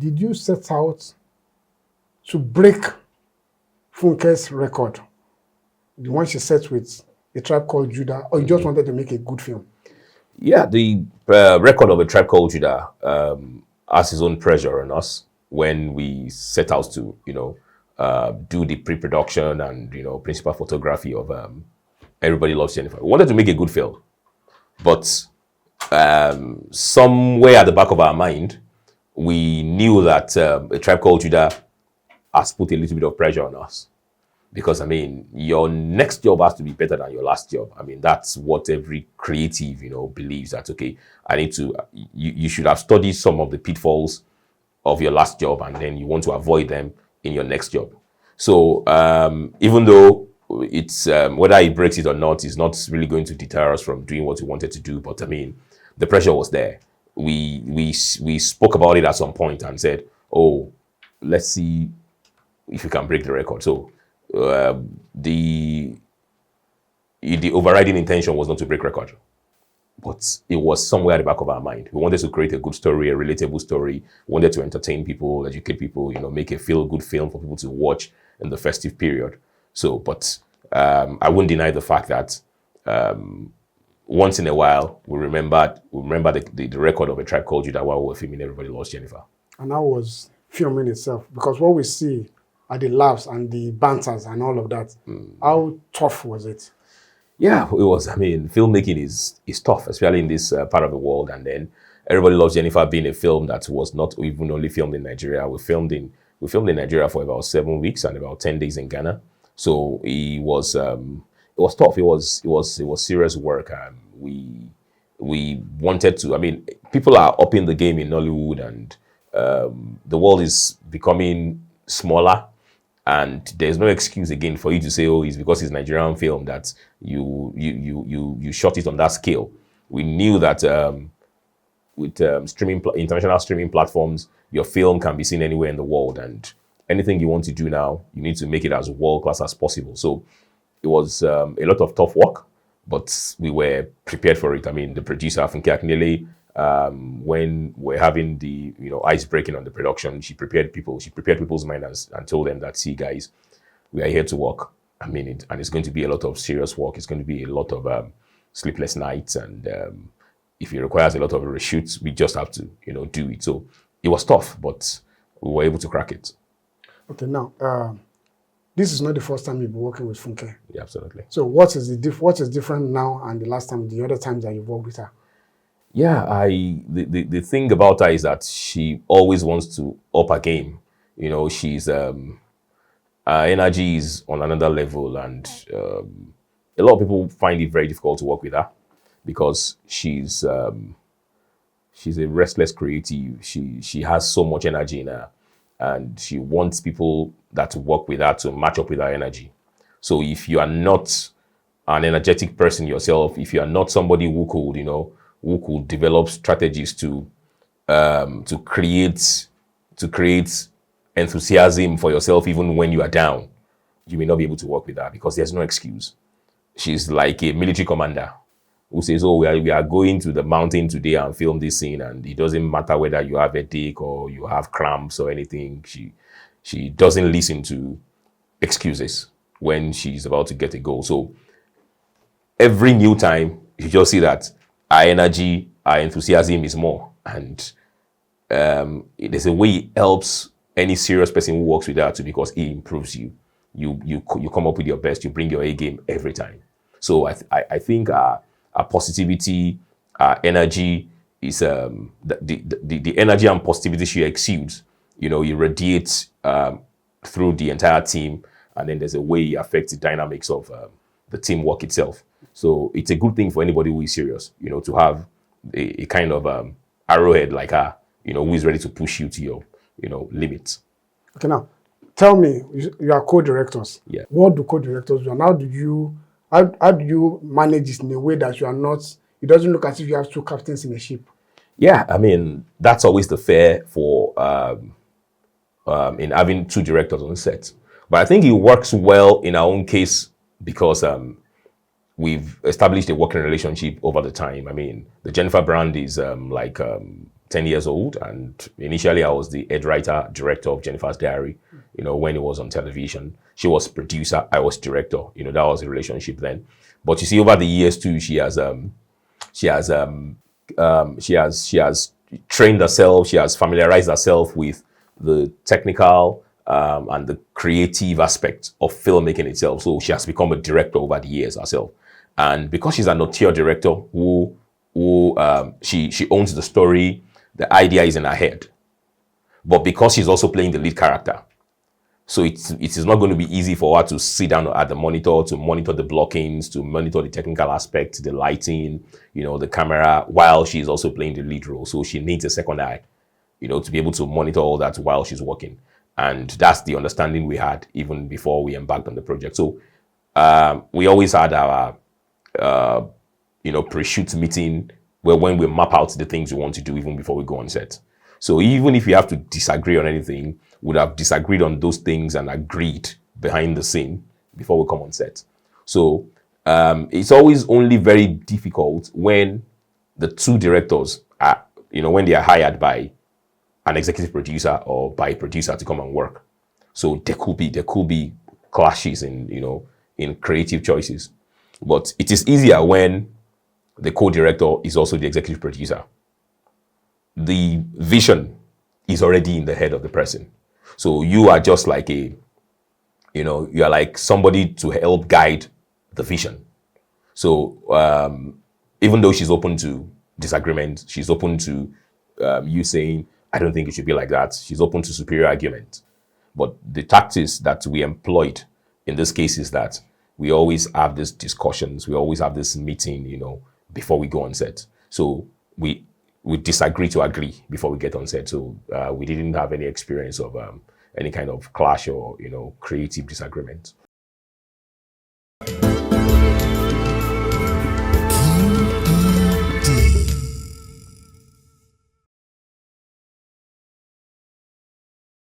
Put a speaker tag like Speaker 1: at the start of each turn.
Speaker 1: did you set out to break Funke's record, the one she set with A Tribe Called Judah, or you just wanted to make a good film?
Speaker 2: Yeah, the record of A Tribe Called Judah has his own pressure on us when we set out to, do the pre-production and, principal photography of Everybody Loves Jenifa. We wanted to make a good film, but somewhere at the back of our mind, we knew that A Tribe Called Judah has put a little bit of pressure on us. Because, your next job has to be better than your last job. That's what every creative, believes that, okay, you should have studied some of the pitfalls of your last job, and then you want to avoid them in your next job. So even though it's, whether it breaks it or not, is not really going to deter us from doing what we wanted to do. But the pressure was there. We spoke about it at some point and said, oh, let's see if we can break the record. So the overriding intention was not to break record, but it was somewhere at the back of our mind. We wanted to create a good story, a relatable story. We wanted to entertain people, educate people, make a feel-good film for people to watch in the festive period. So, but I wouldn't deny the fact that once in a while we remember the record of A Tribe Called Judah while we were filming Everybody Loves Jenifa.
Speaker 1: And that was filming itself, because what we see are the laughs and the banters and all of that. How tough was it?
Speaker 2: Yeah, it was. Filmmaking is tough, especially in this part of the world. And then Everybody Loves Jenifa being a film that was not even only filmed in Nigeria. We filmed in Nigeria for about 7 weeks and about 10 days in Ghana. So it was tough. It was serious work. We wanted to. People are upping the game in Nollywood, and the world is becoming smaller. And there's no excuse again for you to say, oh, it's because it's Nigerian film that you shot it on that scale. We knew that with international streaming platforms, your film can be seen anywhere in the world, and anything you want to do now, you need to make it as world-class as possible. So it was a lot of tough work, but we were prepared for it. The producer, Funke Akindele, when we're having the ice breaking on the production, she prepared people's mind and told them that, see guys, we are here to work. And it's going to be a lot of serious work. It's going to be a lot of sleepless nights, and if it requires a lot of reshoots, we just have to do it. So it was tough, but we were able to crack it.
Speaker 1: Okay, now this is not the first time you've been working with Funke.
Speaker 2: Yeah, absolutely.
Speaker 1: So what is different now and the other times that you've worked with her?
Speaker 2: Yeah, the thing about her is that she always wants to up her game. She's her energy is on another level, and a lot of people find it very difficult to work with her because she's a restless creative. She has so much energy in her, and she wants people that work with her to match up with her energy. So if you are not an energetic person yourself, if you are not somebody who could develop strategies to create enthusiasm for yourself even when you are down, you may not be able to work with her because there's no excuse. She's like a military commander who says, oh, we are going to the mountain today and film this scene, and it doesn't matter whether you have a headache or you have cramps or anything. She doesn't listen to excuses when she's about to get a goal. So every new time, you just see that our energy, our enthusiasm is more. And there's a way it helps any serious person who works with her too, because it improves you. You come up with your best, you bring your A game every time. So I think our positivity, our energy is the energy and positivity she exudes, it radiates through the entire team, and then there's a way it affects the dynamics of the teamwork itself. So it's a good thing for anybody who is serious, to have a kind of arrowhead like her, who is ready to push you to your, limits.
Speaker 1: Okay, now tell me, you are co-directors.
Speaker 2: Yeah.
Speaker 1: What do co-directors do, and how do you manage this in a way that it doesn't look as if you have two captains in a ship?
Speaker 2: Yeah, that's always the fare for in having two directors on set. But I think it works well in our own case because we've established a working relationship over the time. The Jenifa brand is 10 years old, and initially I was the head writer, director of Jennifer's Diary, when it was on television. She was producer, I was director, that was the relationship then. But you see, over the years too, she has trained herself, she has familiarized herself with the technical and the creative aspect of filmmaking itself. So she has become a director over the years herself. And because she's an auteur director who she owns the story, the idea is in her head. But because she's also playing the lead character, so it is not going to be easy for her to sit down at the monitor, to monitor the blockings, to monitor the technical aspects, the lighting, the camera, while she's also playing the lead role. So she needs a second eye, to be able to monitor all that while she's working. And that's the understanding we had even before we embarked on the project. So we always had our, pre-shoot meeting where when we map out the things we want to do even before we go on set. So even if we have to disagree on anything, we'd have disagreed on those things and agreed behind the scene before we come on set. So it's always only very difficult when the two directors are, when they are hired by an executive producer or by a producer to come and work. So there could be clashes in creative choices. But it is easier when the co-director is also the executive producer. The vision is already in the head of the person. So you are just like you are like somebody to help guide the vision. So even though she's open to disagreement, she's open to you saying, I don't think it should be like that. She's open to superior argument. But the tactics that we employed in this case is that we always have these discussions. We always have this meeting, before we go on set. So we disagree to agree before we get on set. So we didn't have any experience of any kind of clash or, creative disagreement.